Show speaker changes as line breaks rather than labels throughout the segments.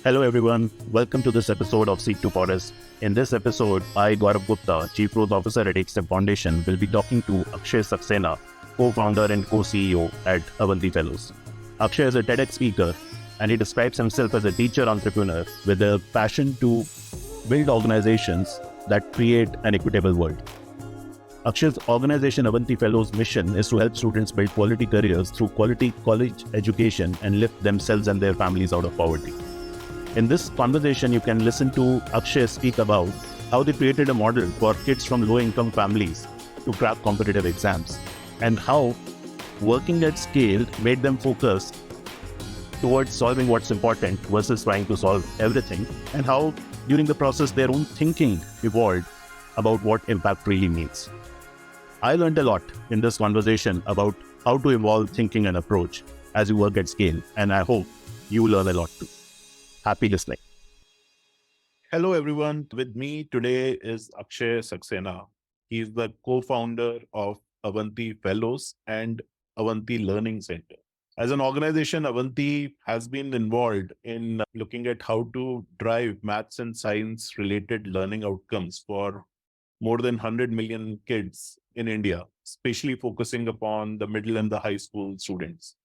Hello everyone, welcome to this episode of Seek to Forest. In this episode, I, Gaurav Gupta, Chief Growth Officer at Akshay Foundation, will be talking to Akshay Saxena, co-founder and co-CEO at Avanti Fellows. Akshay is a TEDx speaker and he describes himself as a teacher entrepreneur with a passion to build organizations that create an equitable world. Akshay's organization Avanti Fellows' mission is to help students build quality careers through quality college education and lift themselves and their families out of poverty. In this conversation, you can listen to Akshay speak about how they created a model for kids from low-income families to crack competitive exams and how working at scale made them focus towards solving what's important versus trying to solve everything, and how during the process their own thinking evolved about what impact really means. I learned a lot in this conversation about how to evolve thinking and approach as you work at scale, and I hope you learn a lot too. Happy listening. Hello everyone. With me today is Akshay Saxena. He's the co-founder of Avanti Fellows and Avanti Learning Center. As an organization, Avanti has been involved in looking at how to drive maths and science related learning outcomes for more than 100 million kids in India, especially focusing upon the middle and the high school students.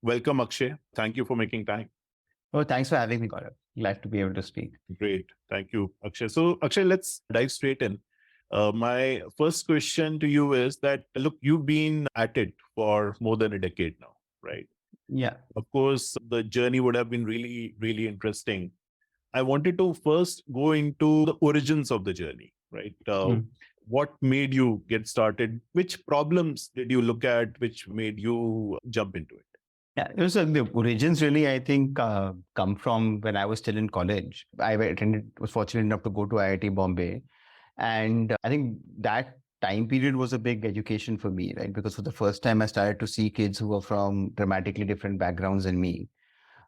Welcome, Akshay. Thank you for making time.
Oh, thanks for having me, Gaurav. Glad to be able to speak.
Great. Thank you, Akshay. So, Akshay, let's dive straight in. My first question to you is that, look, you've been at it for more than a decade now, right?
Yeah.
Of course, the journey would have been really, really interesting. I wanted to first go into the origins of the journey, right? What made you get started? Which problems did you look at which made you jump into it?
Yeah, the origins really, I think, come from when I was still in college. Was fortunate enough to go to IIT Bombay. And I think that time period was a big education for me, right? Because for the first time, I started to see kids who were from dramatically different backgrounds than me.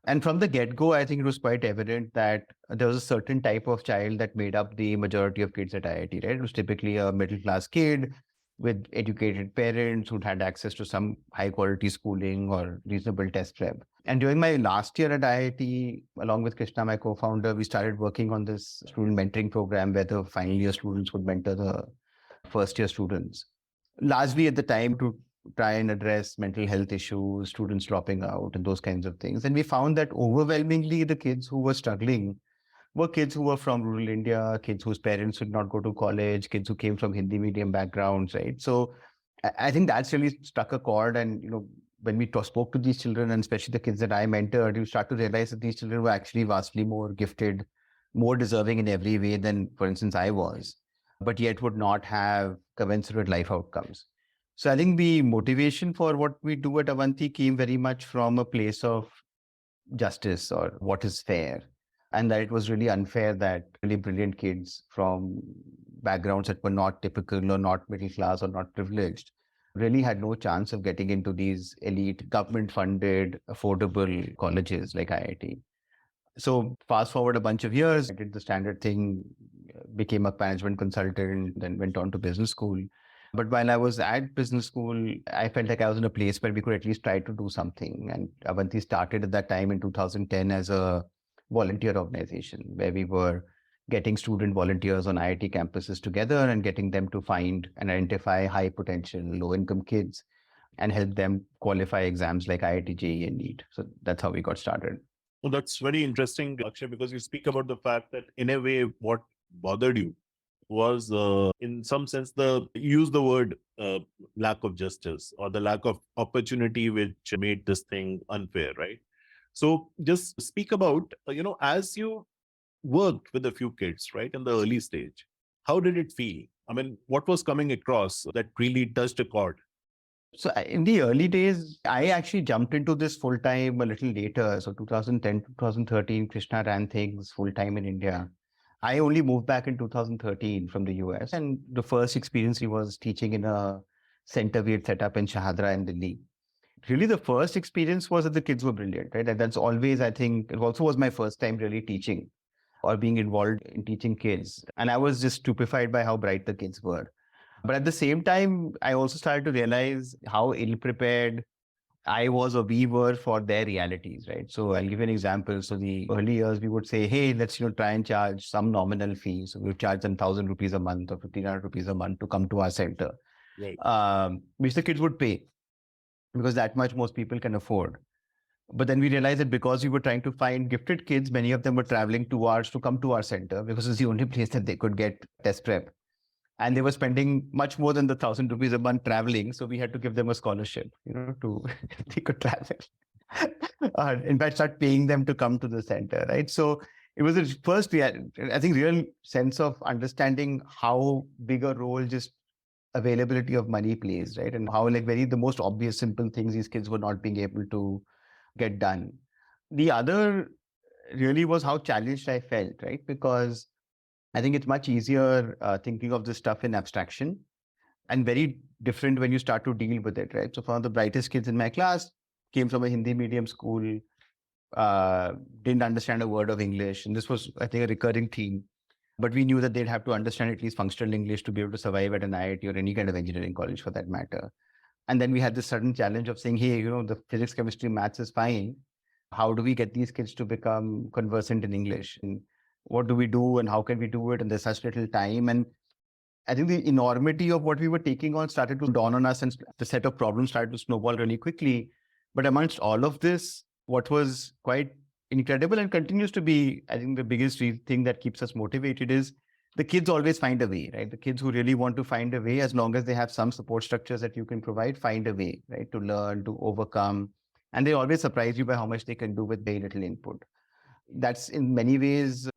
And from the get-go, I think it was quite evident that there was a certain type of child that made up the majority of kids at IIT, right? It was typically a middle-class kid with educated parents who'd had access to some high-quality schooling or reasonable test prep. And during my last year at IIT, along with Krishna, my co-founder, we started working on this student mentoring program where the final year students would mentor the first-year students. Largely at the time to try and address mental health issues, students dropping out, and those kinds of things. And we found that overwhelmingly the kids who were struggling were kids who were from rural India, kids whose parents would not go to college, kids who came from Hindi medium backgrounds, right? So I think that's really struck a chord. And, when we spoke to these children, and especially the kids that I mentored, you start to realize that these children were actually vastly more gifted, more deserving in every way than, for instance, I was, but yet would not have commensurate life outcomes. So I think the motivation for what we do at Avanti came very much from a place of justice or what is fair. And that it was really unfair that really brilliant kids from backgrounds that were not typical or not middle class or not privileged really had no chance of getting into these elite government-funded, affordable colleges like IIT. So fast forward a bunch of years, I did the standard thing, became a management consultant, then went on to business school. But while I was at business school, I felt like I was in a place where we could at least try to do something. And Avanti started at that time in 2010 as a volunteer organization where we were getting student volunteers on IIT campuses together and getting them to find and identify high potential, low income kids and help them qualify exams like IIT JEE and NEET. So that's how we got started.
Well, that's very interesting, Akshay, because you speak about the fact that in a way, what bothered you was in some sense, use the word lack of justice or the lack of opportunity, which made this thing unfair, right? So just speak about, as you worked with a few kids, right, in the early stage, how did it feel? I mean, what was coming across that really touched a chord?
So in the early days, I actually jumped into this full-time a little later. So 2010, 2013, Krishna ran things full-time in India. I only moved back in 2013 from the US. And the first experience was teaching in a center we had set up in Shahadra in Delhi. Really, the first experience was that the kids were brilliant, right? And that's always, I think, it also was my first time really teaching or being involved in teaching kids. And I was just stupefied by how bright the kids were. But at the same time, I also started to realize how ill-prepared I was or we were for their realities, right? So I'll give you an example. So the early years, we would say, hey, let's try and charge some nominal fee. So we would charge them 1,000 rupees a month or 1,500 rupees a month to come to our center,
Right.
which the kids would pay because that much most people can afford. But then we realized that because we were trying to find gifted kids, many of them were traveling 2 hours to come to our center because it's the only place that they could get test prep. And they were spending much more than the 1,000 rupees a month traveling. So we had to give them a scholarship, to they could travel. In fact, start paying them to come to the center, right? So it was the first, I think, real sense of understanding how big a role just availability of money plays, right? And how the most obvious, simple things these kids were not being able to get done. The other really was how challenged I felt, right? Because I think it's much easier thinking of this stuff in abstraction and very different when you start to deal with it, right? So one of the brightest kids in my class came from a Hindi medium school, didn't understand a word of English. And this was, I think, a recurring theme. But we knew that they'd have to understand at least functional English to be able to survive at an IIT or any kind of engineering college for that matter. And then we had this sudden challenge of saying, hey, the physics, chemistry, maths is fine. How do we get these kids to become conversant in English? And what do we do and how can we do it? And there's such little time. And I think the enormity of what we were taking on started to dawn on us and the set of problems started to snowball really quickly. But amongst all of this, what was quite incredible and continues to be, I think, the biggest thing that keeps us motivated is the kids always find a way, right? The kids who really want to find a way, as long as they have some support structures that you can provide, find a way, right? To learn, to overcome. And they always surprise you by how much they can do with very little input. That's in many ways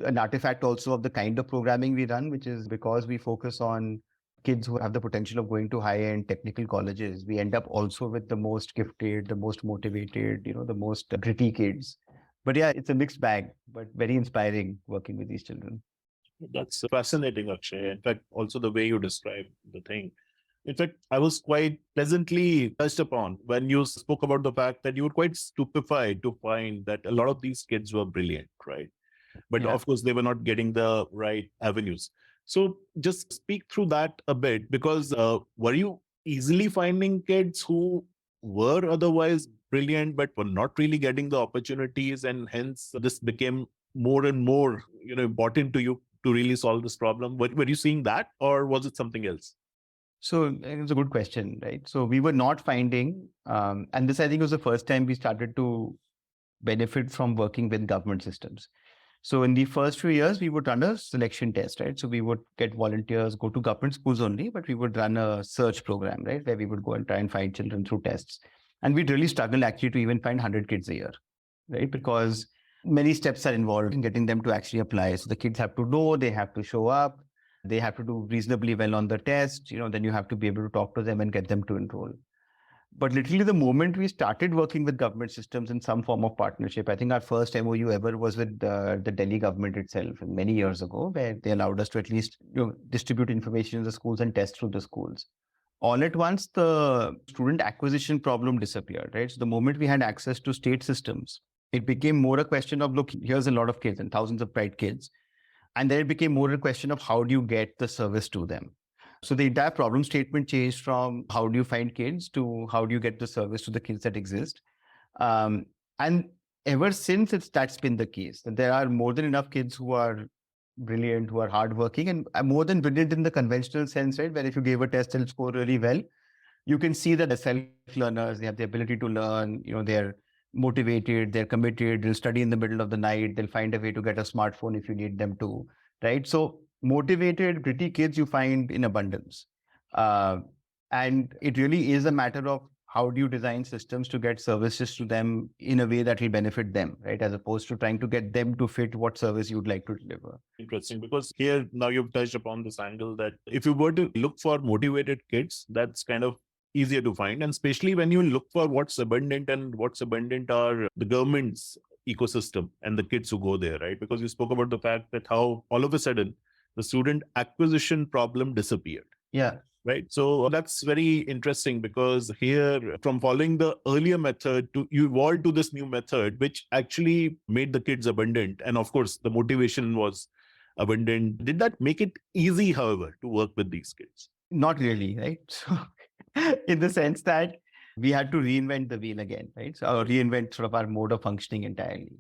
an artifact also of the kind of programming we run, which is because we focus on kids who have the potential of going to high-end technical colleges. We end up also with the most gifted, the most motivated, the most gritty kids. But yeah, it's a mixed bag, but very inspiring working with these children.
That's fascinating, Akshay. In fact, also the way you describe the thing. In fact, I was quite pleasantly touched upon when you spoke about the fact that you were quite stupefied to find that a lot of these kids were brilliant, right? But of course, they were not getting the right avenues. So just speak through that a bit, because were you easily finding kids who were otherwise brilliant, but were not really getting the opportunities, and hence this became more and more, important to you to really solve this problem? Were you seeing that, or was it something else?
So it's a good question, right? So we were not finding, and this I think was the first time we started to benefit from working with government systems. So in the first few years, we would run a selection test, right? So we would get volunteers, go to government schools only, but we would run a search program, right? Where we would go and try and find children through tests. And we'd really struggle actually to even find 100 kids a year, right? Because many steps are involved in getting them to actually apply. So the kids have to know, they have to show up, they have to do reasonably well on the test, then you have to be able to talk to them and get them to enroll. But literally the moment we started working with government systems in some form of partnership, I think our first MOU ever was with the Delhi government itself many years ago, where they allowed us to at least distribute information in the schools and test through the schools. All at once, the student acquisition problem disappeared, right? So the moment we had access to state systems, it became more a question of, look, here's a lot of kids and thousands of bright kids. And then it became more a question of how do you get the service to them? So the entire problem statement changed from how do you find kids to how do you get the service to the kids that exist. And ever since that's been the case. There are more than enough kids who are brilliant, who are hardworking, and more than brilliant in the conventional sense, right? Where if you gave a test and score really well, you can see that they're self-learners, they have the ability to learn, they're motivated, they're committed, they'll study in the middle of the night, they'll find a way to get a smartphone if you need them to, right? So motivated, gritty kids you find in abundance. And it really is a matter of how do you design systems to get services to them in a way that will benefit them, right? As opposed to trying to get them to fit what service you'd like to deliver.
Interesting, because here now you've touched upon this angle that if you were to look for motivated kids, that's kind of easier to find. And especially when you look for what's abundant, and what's abundant are the government's ecosystem and the kids who go there, right? Because you spoke about the fact that how all of a sudden the student acquisition problem disappeared.
Yeah.
Right. So that's very interesting, because here, from following the earlier method to you evolved to this new method, which actually made the kids abundant. And of course, the motivation was abundant. Did that make it easy, however, to work with these kids?
Not really, right? So in the sense that we had to reinvent the wheel again, right? So reinvent sort of our mode of functioning entirely,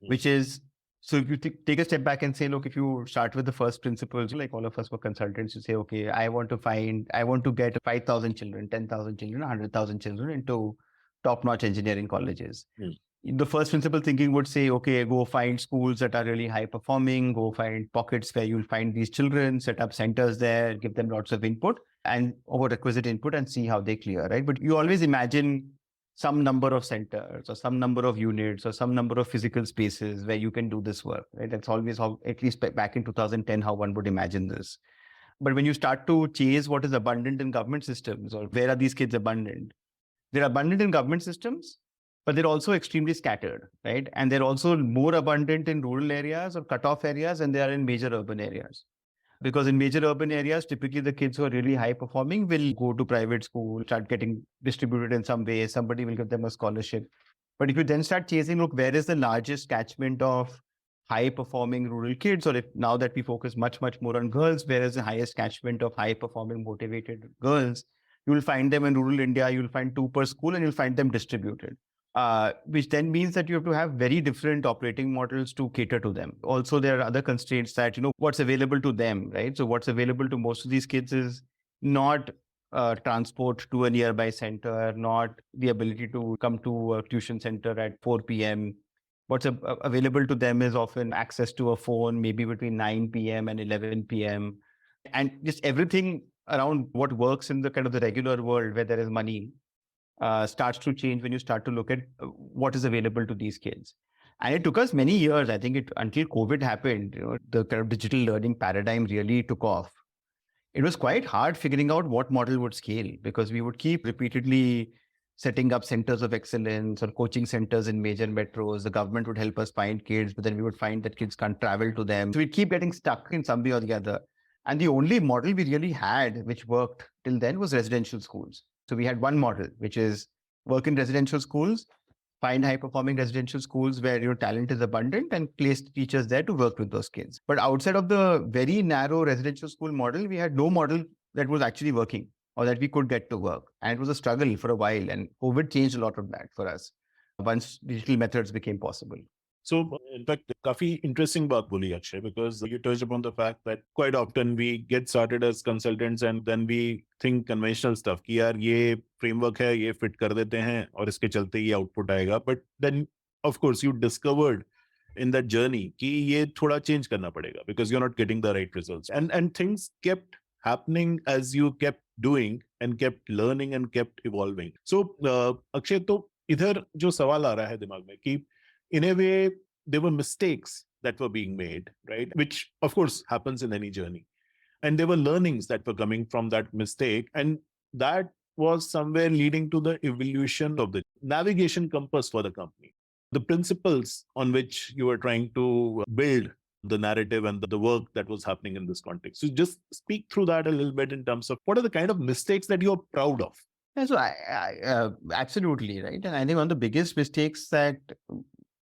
Mm.
which is, so if you take a step back and say, look, if you start with the first principles, like all of us were consultants, you say, okay, I want to get 5,000 children, 10,000 children, 100,000 children into top-notch engineering colleges.
Mm.
The first principle thinking would say, okay, go find schools that are really high performing, go find pockets where you'll find these children, set up centers there, give them lots of input and over requisite input and see how they clear, right? But you always imagine some number of centers or some number of units or some number of physical spaces where you can do this work, right? That's always how, at least back in 2010, how one would imagine this. But when you start to chase what is abundant in government systems or where are these kids abundant, they're abundant in government systems, but they're also extremely scattered, right? And they're also more abundant in rural areas or cutoff areas than they are in major urban areas. Because in major urban areas, typically the kids who are really high performing will go to private school, start getting distributed in some way. Somebody will give them a scholarship. But if you then start chasing, look, where is the largest catchment of high performing rural kids? Or if now that we focus much, much more on girls, where is the highest catchment of high performing motivated girls? You will find them in rural India. You'll find two per school and you'll find them distributed. Which then means that you have to have very different operating models to cater to them. Also, there are other constraints that, what's available to them, right? So what's available to most of these kids is not transport to a nearby center, not the ability to come to a tuition center at 4 p.m. What's available to them is often access to a phone, maybe between 9 p.m. and 11 p.m. And just everything around what works in the kind of the regular world where there is money starts to change when you start to look at what is available to these kids. And it took us many years, I think, until COVID happened, the kind of digital learning paradigm really took off. It was quite hard figuring out what model would scale because we would keep repeatedly setting up centers of excellence or coaching centers in major metros. The government would help us find kids, but then we would find that kids can't travel to them. So we'd keep getting stuck in some way or the other. And the only model we really had, which worked till then, was residential schools. So we had one model, which is work in residential schools, find high-performing residential schools where your talent is abundant and place teachers there to work with those kids. But outside of the very narrow residential school model, we had no model that was actually working or that we could get to work. And it was a struggle for a while. And COVID changed a lot of that for us once digital methods became possible.
So, in fact, काफी interesting बात बोली Akshay, because you touched upon the fact that quite often we get started as consultants and then we think conventional stuff कि यार ये framework है, ये fit कर देते हैं और इसके चलते ये output आएगा. But then, of course, you discovered in that journey कि ये थोड़ा change करना पड़ेगा because you're not getting the right results. And things kept happening as you kept doing and kept learning and kept evolving. So, Akshay, तो इधर जो सवाल आ रहा है दिमाग में कि in a way, there were mistakes that were being made, right? Which, of course, happens in any journey. And there were learnings that were coming from that mistake. And that was somewhere leading to the evolution of the navigation compass for the company. The principles on which you were trying to build the narrative and the work that was happening in this context. So just speak through that a little bit in terms of what are the kind of mistakes that you're proud of?
Yeah, so I absolutely, right? And I think one of the biggest mistakes that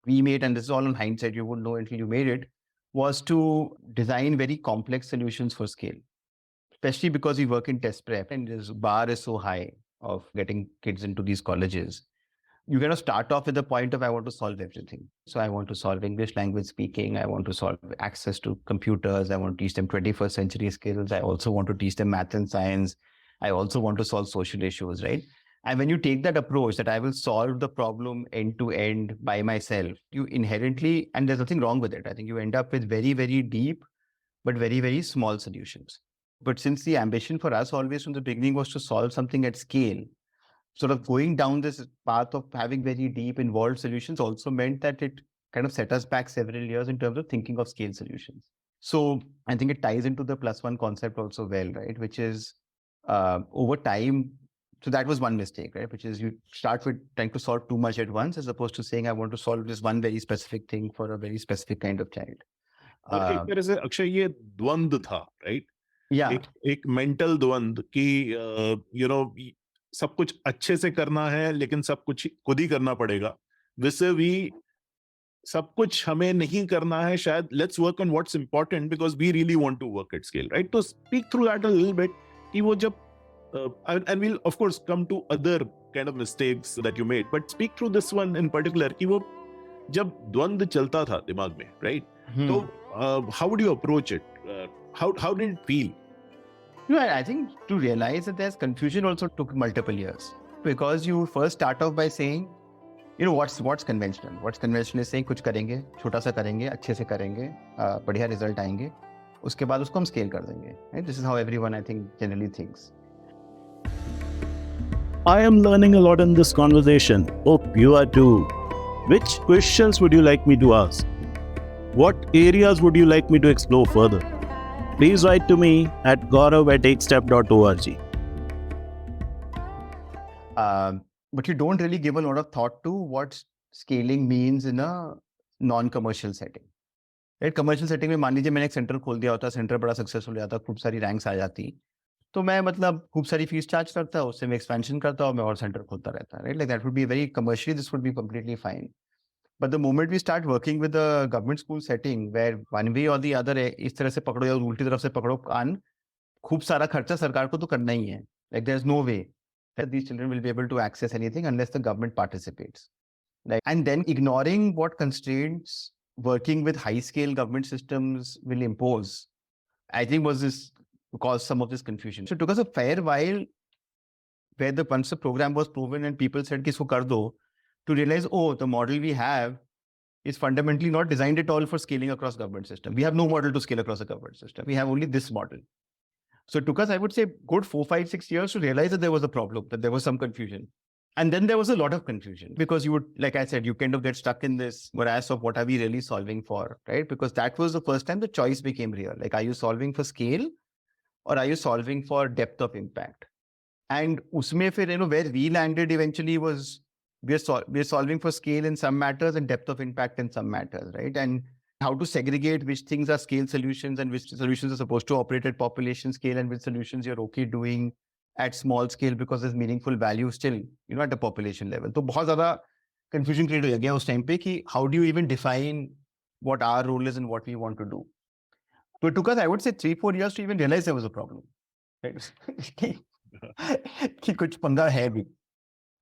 we made, and this is all in hindsight, you wouldn't know until you made it, was to design very complex solutions for scale, especially because we work in test prep and this bar is so high of getting kids into these colleges. You kind of start off with the point of, I want to solve everything. So I want to solve English language speaking. I want to solve access to computers. I want to teach them 21st century skills. I also want to teach them math and science. I also want to solve social issues, right? And when you take that approach that I will solve the problem end to end by myself, you inherently, and there's nothing wrong with it. I think you end up with very, very deep, but very, very small solutions. But since the ambition for us always from the beginning was to solve something at scale, sort of going down this path of having very deep involved solutions also meant that it kind of set us back several years in terms of thinking of scale solutions. So I think it ties into the +1 concept also well, right? Which is over time, so that was one mistake, right? Which is you start with trying to solve too much at once as opposed to saying, I want to solve this one very specific thing for a very specific kind of child.
और एक तरह से अक्षय ये द्वंद्व था, right?
Yeah.
एक mental द्वंद्व कि सब कुछ अच्छे से करना है लेकिन सब कुछ खुद ही करना पड़ेगा. vis-a-vis सब कुछ हमें नहीं करना है शायद. Let's work on what's important because we really want to work at scale, right? So speak through that a little bit कि वो जब And we'll of course come to other kind of mistakes that you made, but speak through this one in particular कि वो जब द्वंद चलता था दिमाग में, right? तो how would you approach it? How did it feel?
I think to realize that there's confusion also took multiple years, because you first start off by saying, what's conventional. What's conventional is saying कुछ करेंगे, छोटा सा करेंगे, अच्छे से करेंगे, बढ़िया result आएंगे, उसके बाद उसको हम स्केल कर देंगे. Right? This is how everyone, I think, generally thinks.
I am learning a lot in this conversation. Hope you are too. Which questions would you like me to ask? What areas would you like me to explore further? Please write to me at gaurav@takestep.org.
But you don't really give a lot of thought to what scaling means in a non-commercial setting. Right? Commercial setting में मान लीजिए मैंने एक centre खोल दिया होता, centre बड़ा successful हो जाता, खूब सारी रैंक्स आ जाती, तो मैं मतलब खूब सारी फीस चार्ज करता, उससे मैं एक्सपेंशन करता और मैं और सेंटर खोलता रहता. Right? Like that would be very commercially, this would be completely fine. But the moment we start working with a government school setting where one way or the other इस तरह से पकड़ो या उल्टी तरफ से पकड़ो कान, खूब सारा खर्चा सरकार को तो करना ही है. Like there's no way that these children will be able to access anything unless the government participates. Like, and then ignoring what constraints working with high scale government systems will impose, I think was this caused some of this confusion. So it took us a fair while where once the program was proven and people said कि इसको कर दो, to realize, the model we have is fundamentally not designed at all for scaling across government system. We have no model to scale across a government system. We have only this model. So it took us, I would say, good 4, 5, 6 years to realize that there was a problem, that there was some confusion. And then there was a lot of confusion because you would, like I said, you kind of get stuck in this morass of what are we really solving for, right? Because that was the first time the choice became real. Like, are you solving for scale or are you solving for depth of impact? And usme fir, where we landed eventually was, we're solving for scale in some matters and depth of impact in some matters, right? And how to segregate which things are scale solutions and which solutions are supposed to operate at population scale and which solutions you're okay doing at small scale because there's meaningful value still, at the population level. So बहुत ज़्यादा confusion create हो गया उस time पे कि how do you even define what our role is and what we want to do. So it took us, I would say, 3, 4 years to even realize there was a problem. Right? कि कुछ पंगा है भी.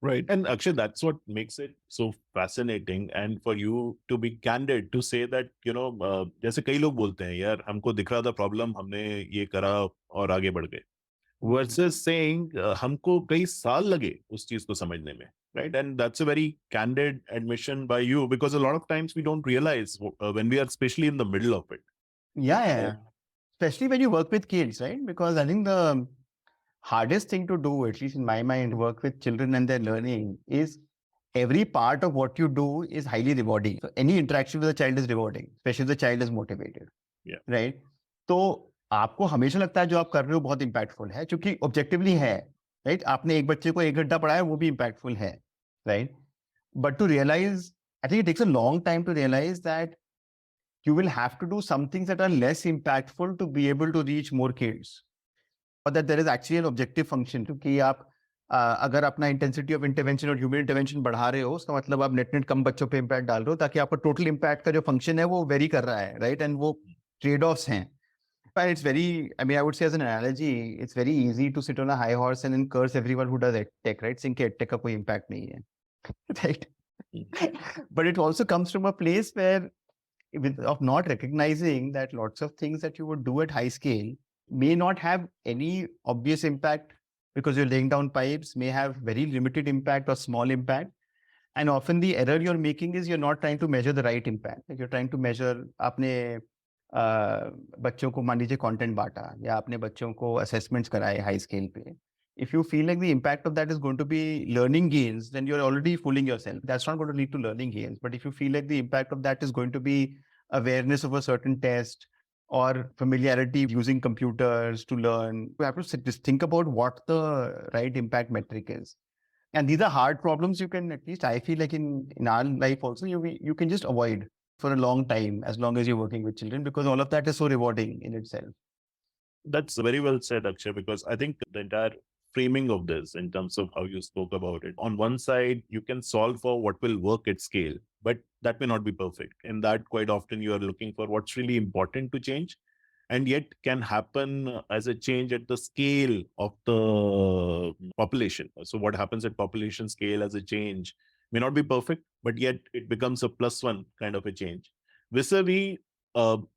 Right. And Akshay, that's what makes it so fascinating. And for you to be candid, to say that, जैसे कई लोग बोलते हैं, यार, हमको दिख रहा था प्रॉब्लम, हमने ये करा और आगे बढ़ गए. Versus saying, हमको कई साल लगे उस चीज को समझने में. Right. And that's a very candid admission by you, because a lot of times we don't realize when we are especially in the middle of it.
Yeah. Especially when you work with kids, right? Because I think the hardest thing to do, at least in my mind, work with children and their learning is every part of what you do is highly rewarding. So any interaction with a child is rewarding, especially if the child is motivated.
Yeah.
Right? तो आपको हमेशा लगता है जो आप कर रहे हो बहुत impactful है, क्योंकि objectively है, right? आपने एक बच्चे को 1 घंटा पढ़ाया, वो भी impactful है, right? But to realize, I think it takes a long time to realize that you will have to do some things that are less impactful to be able to reach more kids. Or that there is actually an objective function. क्योंकि आप अगर अपना intensity of intervention और human intervention बढ़ा रहे हो, उसका मतलब आप नेट कम बच्चों पे इम्पैक्ट डाल रहे हो ताकि आपका टोटल इम्पैक्ट का जो फंक्शन है वो वेरी कर रहा है, राइट? एंड वो ट्रेड ऑफ्स हैं. But it's very, I would say as an analogy, it's very easy to sit on a high horse and then curse everyone who does tech, right? Saying कि tech का कोई impact नहीं है, right? But it also comes from a place where of not recognizing that lots of things that you would do at high scale may not have any obvious impact because you're laying down pipes, may have very limited impact or small impact. And often the error you're making is you're not trying to measure the right impact. Like you're trying to measure आपने बच्चों को मान लीजिए content बांटा या आपने बच्चों को assessments कराए high scale पे. If you feel like the impact of that is going to be learning gains, then you're already fooling yourself. That's not going to lead to learning gains. But if you feel like the impact of that is going to be awareness of a certain test or familiarity using computers to learn, you have to just think about what the right impact metric is. And these are hard problems you can, at least I feel like in our life also, you can just avoid for a long time as long as you're working with children, because all of that is so rewarding in itself.
That's very well said, Akshay, because I think the entire framing of this in terms of how you spoke about it, on one side, you can solve for what will work at scale, but that may not be perfect. In that, quite often you are looking for what's really important to change. and yet can happen as a change at the scale of the population. So what happens at population scale as a change may not be perfect, but yet it becomes a +1 kind of a change. Vis-a-vis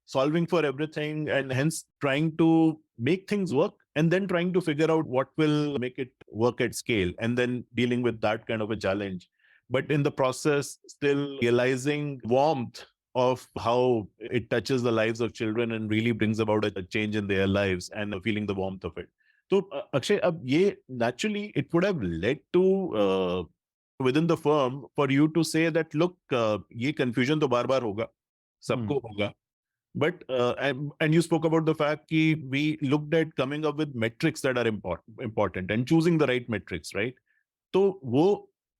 solving for everything and hence trying to make things work and then trying to figure out what will make it work at scale and then dealing with that kind of a challenge. But in the process, still realizing warmth of how it touches the lives of children and really brings about a change in their lives and feeling the warmth of it. So Akshay, naturally it would have led to within the firm for you to say that look, ये confusion तो बार-बार होगा, सबको होगा. But and you spoke about the fact that we looked at coming up with metrics that are important and choosing the right metrics, right? तो वो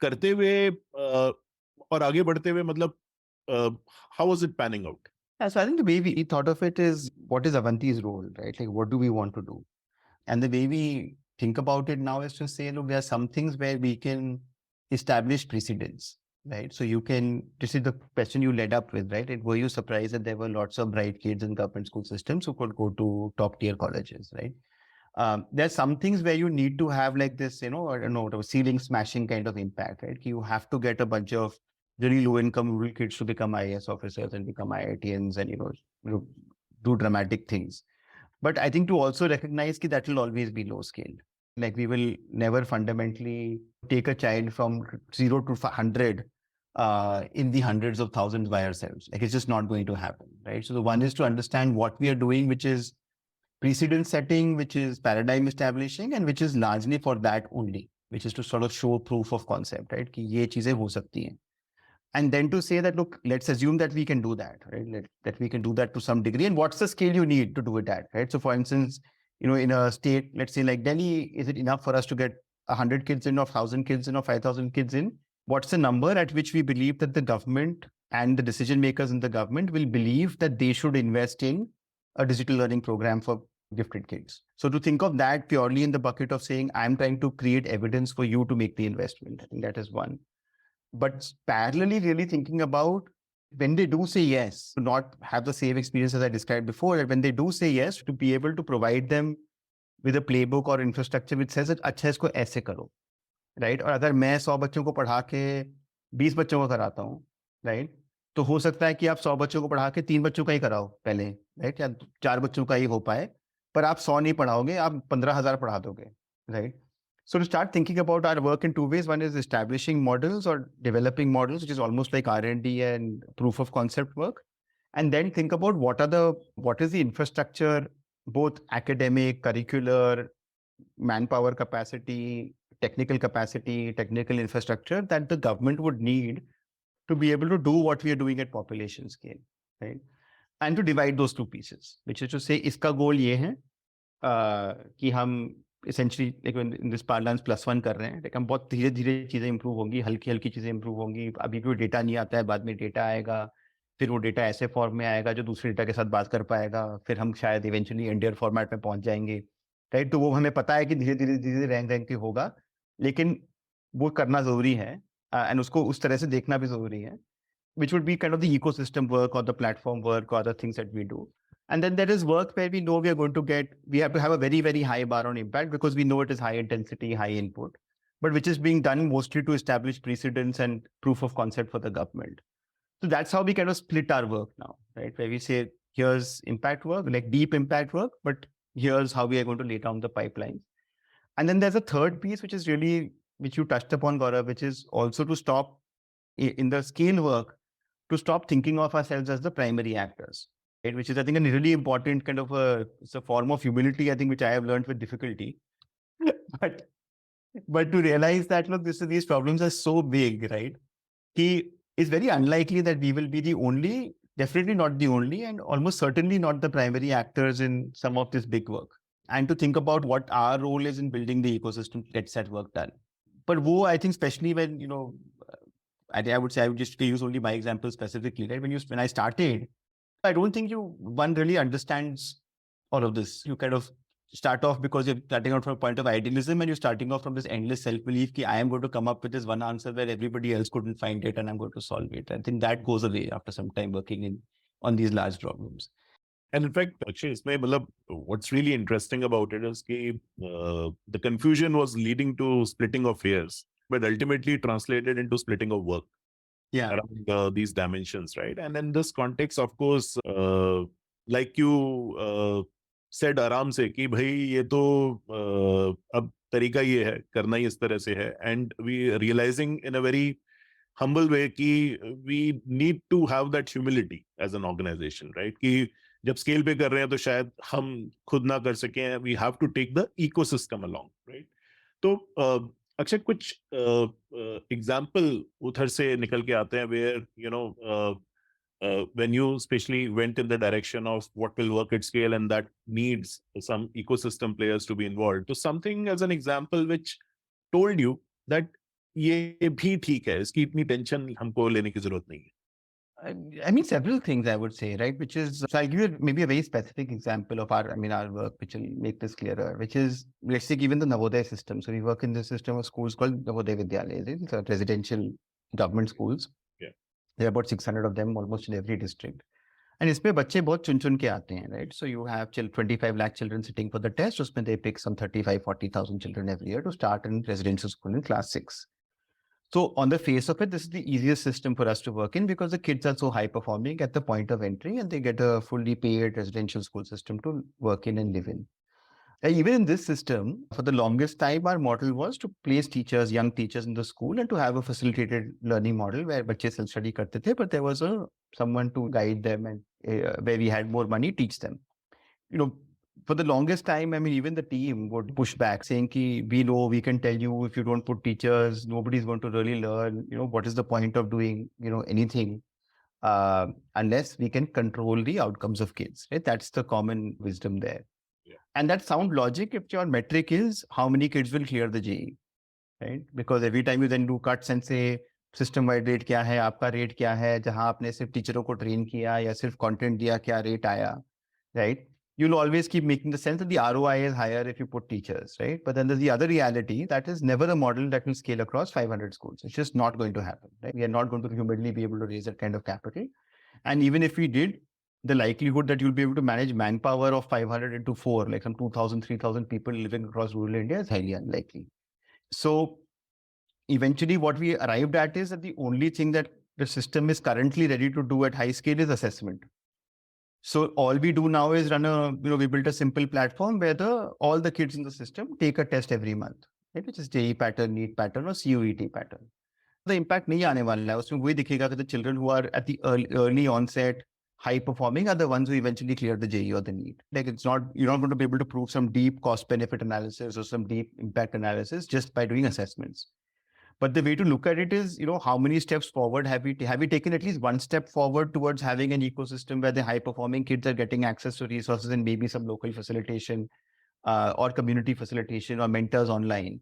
करते हुए और आगे बढ़ते हुए मतलब how was it panning out?
Yeah, so I think the way we thought of it is, what is Avanti's role, right? Like, what do we want to do? And the way we think about it now is to say, look, there are some things where we can establish precedents, right? So you can, this is the question you led up with, right? Were you surprised that there were lots of bright kids in government school systems who could go to top tier colleges, right? There's some things where you need to have like this, I don't know, ceiling smashing kind of impact, right? You have to get a bunch of really low income rural kids to become IAS officers and become IITians and, do dramatic things. But I think to also recognize that will always be low scale. Like, we will never fundamentally take a child from 0 to 100 in the hundreds of thousands by ourselves. Like, it's just not going to happen, right? So the one is to understand what we are doing, which is precedent setting, which is paradigm establishing, and which is largely for that only, which is to sort of show proof of concept, right? Ki ye cheezein ho sakti hain. And then to say that, look, let's assume that we can do that, right? That we can do that to some degree. And what's the scale you need to do it at, right? So for instance, in a state, let's say like Delhi, is it enough for us to get 100 kids in or 1,000 kids in or 5,000 kids in? What's the number at which we believe that the government and the decision makers in the government will believe that they should invest in a digital learning program for gifted kids? So to think of that purely in the bucket of saying, I'm trying to create evidence for you to make the investment, I think that is one. But parallelly, really thinking about when they do say yes, to not have the same experience as I described before, that when they do say yes, to be able to provide them with a playbook or infrastructure which says that अच्छा इसको ऐसे करो, right? और अगर मैं 100 बच्चों को पढ़ा के 20 बच्चों को कराता हूँ, right? तो हो सकता है कि आप 100 बच्चों को पढ़ा के 3 बच्चों का ही कराओ पहले, right? या 4 बच्चों का ही हो पाए, पर आप 100 नहीं पढ़ाओगे, आप 15,000 पढ़ा दोगे, right? So to start thinking about our work in two ways, one is establishing models or developing models, which is almost like R&D and proof of concept work. And then think about what is the infrastructure, both academic, curricular, manpower capacity, technical infrastructure that the government would need to be able to do what we are doing at population scale, right? And to divide those two pieces, which is to say, iska goal ye hai कि हम essentially like in this parlance +1 कर रहे हैं, like हम बहुत धीरे-धीरे चीजें improve होंगी, हल्की-हल्की चीजें improve होंगी. अभी कोई डेटा नहीं आता है, बाद में डेटा आएगा, फिर वो डेटा ऐसे फॉर्म में आएगा जो दूसरे डेटा के साथ बात कर पाएगा, फिर हम शायद इवेंचुअली एनडीआर फॉर्मेट में पहुंच जाएंगे, राइट? तो वो हमें पता है कि धीरे-धीरे रैंक के होगा, लेकिन वो करना जरूरी है एंड उसको उस तरह से देखना भी जरूरी है, which would be kind of the ecosystem work or the platform work or the things that we do. And then there is work where we know we have to have a very, very high bar on impact because we know it is high intensity, high input, but which is being done mostly to establish precedents and proof of concept for the government. So that's how we kind of split our work now, right? Where we say, here's impact work, like deep impact work, but here's how we are going to lay down the pipeline. And then there's a third piece, which is really, which you touched upon, Gaurav, which is also to stop in the scale work, to stop thinking of ourselves as the primary actors. Right? Which is, I think, a really important kind of it's a form of humility, I think, which I have learned with difficulty. but to realize that, look, these problems are so big, right? It's very unlikely that we will be the only, definitely not the only, and almost certainly not the primary actors in some of this big work. And to think about what our role is in building the ecosystem to get that work done. But I think, especially when, I would say, I would just use only my example specifically, right? When I started, I don't think one really understands all of this. You kind of start off because you're starting out from a point of idealism and you're starting off from this endless self-belief that I am going to come up with this one answer where everybody else couldn't find it and I'm going to solve it. I think that goes away after some time working on these large problems.
And in fact, Akshay, इसमें मतलब what's really interesting about it is कि the confusion was leading to splitting of hairs, but ultimately translated into splitting of work
Yeah.
around these dimensions, right? And in this context, of course, like you said आराम से कि भाई ये तो अब तरीका ये है, करना ही इस तरह से है, and we realizing in a very humble way कि we need to have that humility as an organization, right? कि जब स्केल पे कर रहे हैं तो शायद हम खुद ना कर सकें, we have to take the ecosystem along, right? तो अक्षय कुछ एग्जाम्पल उधर से निकल के आते हैं where you know when you especially went in the direction of what will work at scale and that needs some ecosystem players to be involved. So something as an example which told you that ये भी ठीक है, इसकी इतनी tension हमको लेने की जरूरत नहीं है.
I mean, several things I would say, right? Which is, so I'll give you maybe a very specific example of our work, which will make this clearer, which is, let's take even the Navodaya system. So we work in the system of schools called Navodaya Vidyalayas. It's a residential government schools.
Yeah.
There are about 600 of them almost in every district. And इसमें बच्चे बहुत चुन के आते हैं, right? So you have 25 lakh children sitting for the test. उसमें they pick some 35-40,000 children every year to start in residential school in class 6. So on the face of it, this is the easiest system for us to work in because the kids are so high performing at the point of entry and they get a fully paid residential school system to work in and live in. And even in this system, for the longest time, our model was to place teachers, young teachers in the school and to have a facilitated learning model where बच्चे self-study करते थे, but there was someone to guide them and where we had more money, teach them. You know, for the longest time, I mean, even the team would push back saying, ki, we know, we can tell you if you don't put teachers, nobody's going to really learn. You know, what is the point of doing, anything unless we can control the outcomes of kids, right? That's the common wisdom there.
Yeah.
And that sound logic if your metric is how many kids will clear the JEE, right? Because every time you then do cuts and say, system wide rate क्या है, आपका rate क्या है, जहां आपने सिर्फ टीचरों को ट्रेन किया या सिर्फ कंटेंट दिया, क्या रेट आया, right? You'll always keep making the sense that the ROI is higher if you put teachers, right? But then there's the other reality that is never a model that will scale across 500 schools. It's just not going to happen, right? We are not going to humanly be able to raise that kind of capital. And even if we did, the likelihood that you'll be able to manage manpower of 500 into 4, like some 2,000, 3,000 people living across rural India is highly unlikely. So eventually what we arrived at is that the only thing that the system is currently ready to do at high scale is assessment. So all we do now is we built a simple platform where all the kids in the system take a test every month, right? Which is JEE pattern, NEET pattern or CUET pattern. The impact नहीं आने वाला है, उसमें वही दिखेगा कि the children who are at the early onset, high performing are the ones who eventually clear the JEE or the NEET. Like you're not going to be able to prove some deep cost benefit analysis or some deep impact analysis just by doing assessments. But the way to look at it is, how many steps forward have we taken at least one step forward towards having an ecosystem where the high performing kids are getting access to resources and maybe some local facilitation or community facilitation or mentors online.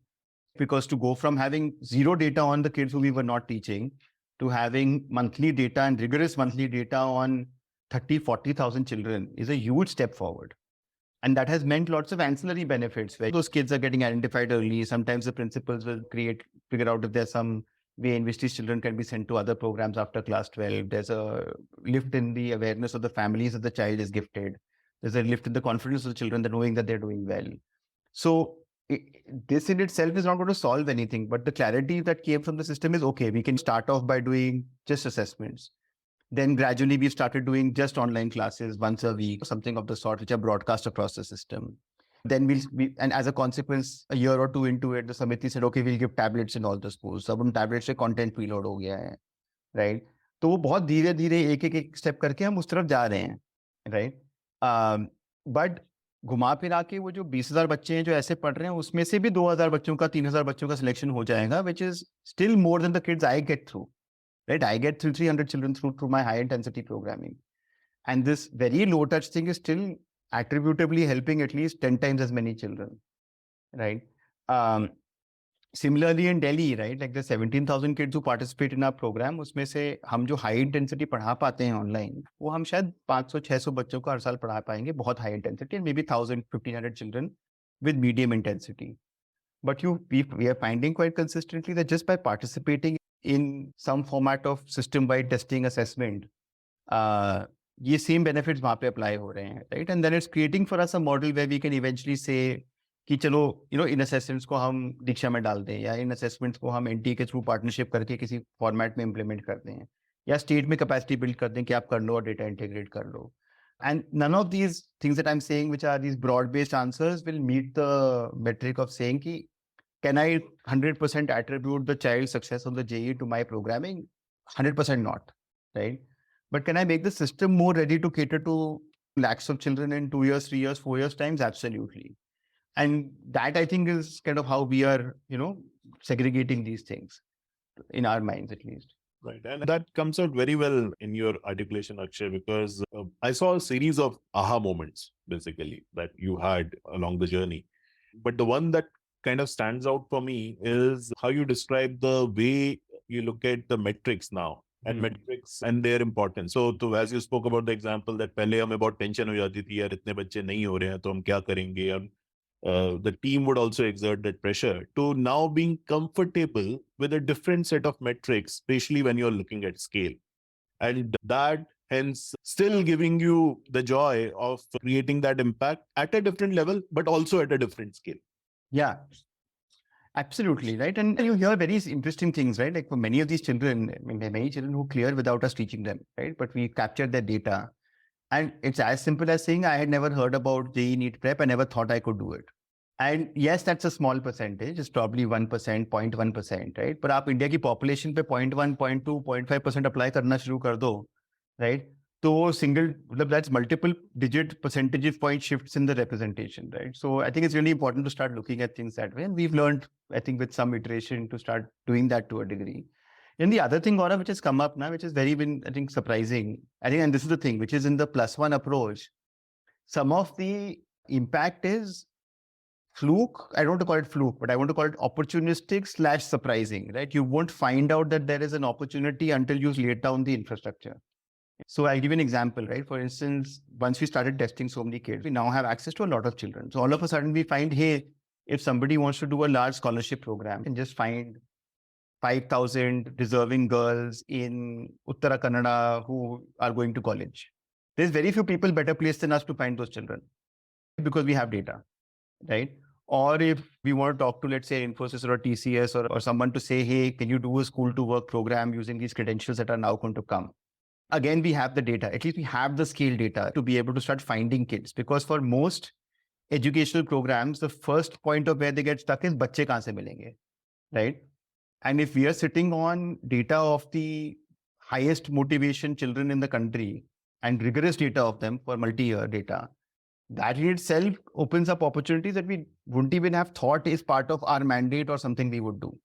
Because to go from having zero data on the kids who we were not teaching to having monthly data and rigorous monthly data on 30-40,000 children is a huge step forward. And that has meant lots of ancillary benefits where those kids are getting identified early. Sometimes the principals will figure out if there's some way in which these children can be sent to other programs after class 12. There's a lift in the awareness of the families that the child is gifted. There's a lift in the confidence of the children, that knowing that they're doing well. So this in itself is not going to solve anything, but the clarity that came from the system is, okay, we can start off by doing just assessments. Then gradually we started doing just online classes once a week, something of the sort, which are broadcast across the system. Then and as a consequence, a year or two into it, the Samiti said, okay, we'll give tablets in all the schools. So, tablets से content preload हो गया है, right? तो वो बहुत धीरे-धीरे एक step करके हम उस तरफ जा रहे हैं, right? But घुमा फिरा के वो जो 20,000 बच्चे हैं जो ऐसे पढ़ रहे हैं, उसमें से भी 2,000 बच्चों का, 3,000 बच्चों का selection हो जाएगा, which is still more than the kids I get through. Right, I get 300 children through my high intensity programming. And this very low touch thing is still attributably helping at least 10 times as many children, right? Similarly in Delhi, right, like the 17,000 kids who participate in our program, उसमें से हम जो high intensity पढ़ा पाते हैं online, वो हम शायद 500-600 बच्चों को हर साल पढ़ा पाएंगे, बहुत high intensity, and maybe 1,000-1,500 children with medium intensity. But we are finding quite consistently that just by participating in some format of system-wide testing assessment, ये सेम बेनिफिट्स वहाँ पे अप्लाई हो रहे हैं, right? And then it's creating for us a model where we can eventually say कि चलो इन assessments को हम दीक्षा में डाल दें, या इन असेसमेंट्स को हम एनटी के थ्रू पार्टनरशिप करके किसी फॉर्मेट में इम्प्लीमेंट कर दें, या स्टेट में कैपेसिटी बिल्ड कर दें कि आप कर लो और डेटा इंटीग्रेट कर लो. And none of these things that I'm saying, which are these broad-based answers, will meet the metric of saying ki, can I 100% attribute the child's success on the JEE to my programming? 100% not, right? But can I make the system more ready to cater to lakhs of children in 2 years, 3 years, 4 years times? Absolutely. And that I think is kind of how we are, segregating these things in our minds at least.
Right. And that comes out very well in your articulation, Akshay, because I saw a series of aha moments, basically, that you had along the journey. But the one that kind of stands out for me is how you describe the way you look at the metrics now and metrics and their importance. So as you spoke about the example that पहले हमें बहुत tension हो जाती थी, यार इतने बच्चे नहीं हो रहे हैं तो हम क्या करेंगे, और the team would also exert that pressure, to now being comfortable with a different set of metrics, especially when you're looking at scale. And that hence still giving you the joy of creating that impact at a different level, but also at a different scale.
Yeah, absolutely, right? And you hear very interesting things, right? Like for many of these children, I mean, there are many children who clear without us teaching them, right? But we capture their data. And it's as simple as saying, I had never heard about JEE NEET prep. I never thought I could do it. And yes, that's a small percentage. It's probably 1%, 0.1%, right? But आप India की population पे 0.1, 0.2, 0.5% apply करना शुरू कर दो, right? तो single, that's multiple digit percentage point shifts in the representation, right? So I think it's really important to start looking at things that way. And we've learned, I think, with some iteration to start doing that to a degree. And the other thing, Gaurav, which has come up now, which is I think, surprising, and this is the thing, which is in the +1 approach, some of the impact is fluke. I don't want to call it fluke, but I want to call it opportunistic / surprising, right? You won't find out that there is an opportunity until you lay down the infrastructure. So I'll give you an example, right? For instance, once we started testing so many kids, we now have access to a lot of children. So all of a sudden we find, hey, if somebody wants to do a large scholarship program, and just find 5,000 deserving girls in Uttara Kannada who are going to college. There's very few people better placed than us to find those children because we have data, right? Or if we want to talk to, let's say, Infosys or TCS or someone to say, hey, can you do a school to work program using these credentials that are now going to come? Again, we have the data. At least we have the scale data to be able to start finding kids, because for most educational programs, the first point of where they get stuck is बच्चे कहाँ से मिलेंगे, right? And if we are sitting on data of the highest motivation children in the country and rigorous data of them for multi-year data, that in itself opens up opportunities that we wouldn't even have thought is part of our mandate or something we would do.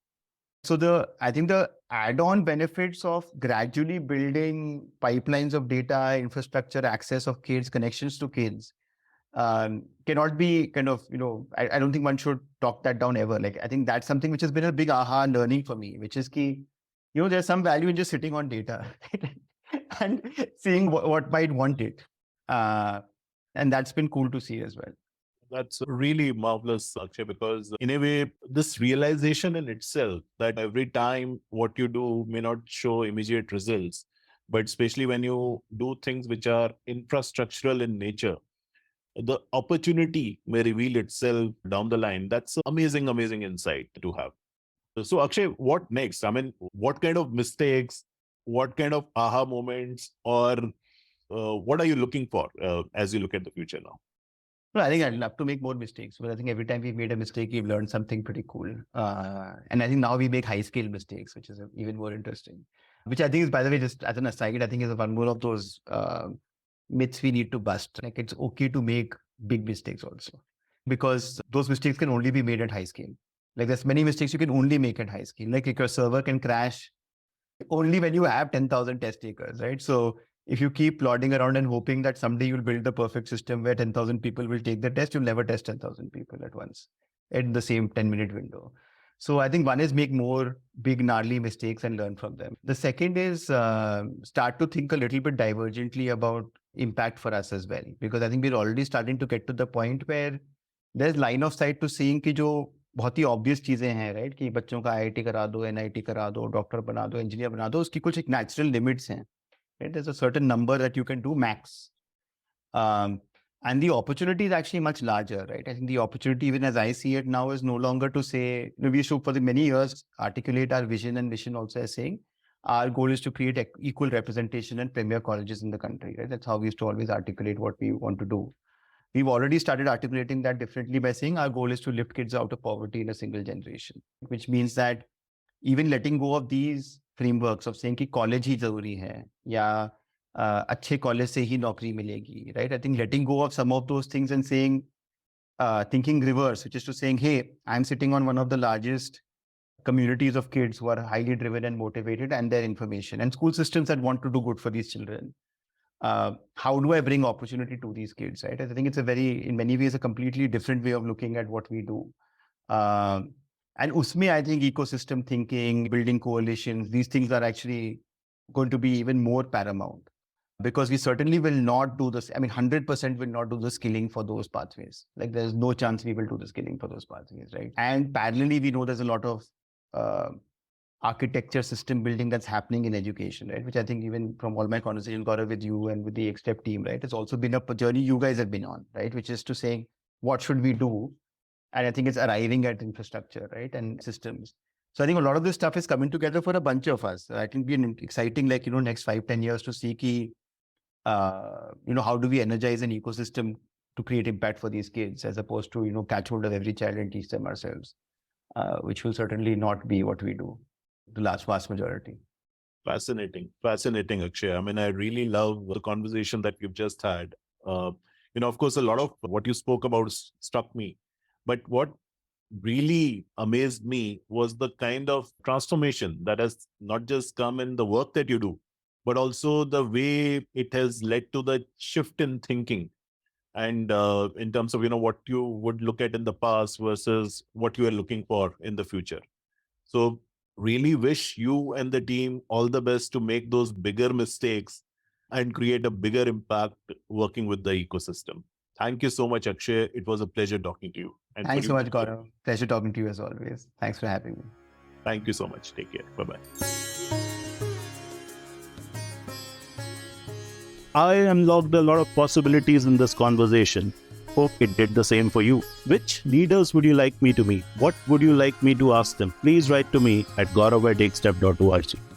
So I think the add-on benefits of gradually building pipelines of data, infrastructure, access of kids, connections to kids, cannot be kind of, I don't think one should talk that down ever. Like, I think that's something which has been a big aha learning for me, which is key, there's some value in just sitting on data and seeing what might want it. And that's been cool to see as well.
That's really marvelous, Akshay, because in a way, this realization in itself that every time what you do may not show immediate results, but especially when you do things which are infrastructural in nature, the opportunity may reveal itself down the line. That's amazing, amazing insight to have. So Akshay, what next? I mean, what kind of mistakes, what kind of aha moments, or what are you looking for as you look at the future now?
Well, I think I'd love to make more mistakes, but I think every time we've made a mistake, we've learned something pretty cool. And I think now we make high-scale mistakes, which is even more interesting. Which I think is, by the way, just as an aside, I think is one more of those myths we need to bust. Like, it's okay to make big mistakes also, because those mistakes can only be made at high scale. Like, there's many mistakes you can only make at high scale. Like your server can crash only when you have 10,000 test takers, right? So if you keep plodding around and hoping that someday you'll build the perfect system where 10,000 people will take the test, you'll never test 10,000 people at once in the same 10-minute window. So I think one is make more big gnarly mistakes and learn from them. The second is start to think a little bit divergently about impact for us as well, because I think we're already starting to get to the point where there's line of sight to seeing कि जो बहुत ही obvious चीजें हैं, right? कि बच्चों का IIT करा दो, NIT करा दो, डॉक्टर बना दो, इंजीनियर बना दो, उसकी कुछ एक natural limits हैं. right? There's a certain number that you can do max. And the opportunity is actually much larger, right? I think the opportunity, even as I see it now, is no longer to say, we should for the many years articulate our vision and mission also as saying, our goal is to create equal representation in premier colleges in the country, right? That's how we used to always articulate what we want to do. We've already started articulating that differently by saying our goal is to lift kids out of poverty in a single generation, which means that even letting go of these frameworks of saying कि college ही जरूरी है या अच्छे college से ही नौकरी मिलेगी, right? I think letting go of some of those things and saying, thinking reverse, which is to saying, hey, I'm sitting on one of the largest communities of kids who are highly driven and motivated and their information and school systems that want to do good for these children. How do I bring opportunity to these kids, right? I think it's in many ways, a completely different way of looking at what we do. And usme, I think ecosystem thinking, building coalitions, these things are actually going to be even more paramount because we certainly will not do this. I mean, 100% will not do the skilling for those pathways. Like there's no chance we will do the skilling for those pathways, right? And parallelly, we know there's a lot of architecture system building that's happening in education, right? Which I think even from all my conversations, Gaurav, with you and with the XTEP team, right? It's also been a journey you guys have been on, right? Which is to say, what should we do? And I think it's arriving at infrastructure, right? And systems. So I think a lot of this stuff is coming together for a bunch of us. I think it'll be exciting, like, next 5-10 years to see ki, how do we energize an ecosystem to create impact for these kids as opposed to, catch hold of every child and teach them ourselves, which will certainly not be what we do, the vast majority.
Fascinating, Akshay. I mean, I really love the conversation that we've just had. Of course, a lot of what you spoke about struck me. But what really amazed me was the kind of transformation that has not just come in the work that you do, but also the way it has led to the shift in thinking. And in terms of, what you would look at in the past versus what you are looking for in the future. So really wish you and the team all the best to make those bigger mistakes and create a bigger impact working with the ecosystem. Thank you so much, Akshay. It was a pleasure talking to you. And
thanks so much, Gaurav. Pleasure talking to you as always. Thanks for having me.
Thank you so much. Take care. Bye-bye.
I unlocked a lot of possibilities in this conversation. Hope it did the same for you. Which leaders would you like me to meet? What would you like me to ask them? Please write to me at gaurav@xtep.org.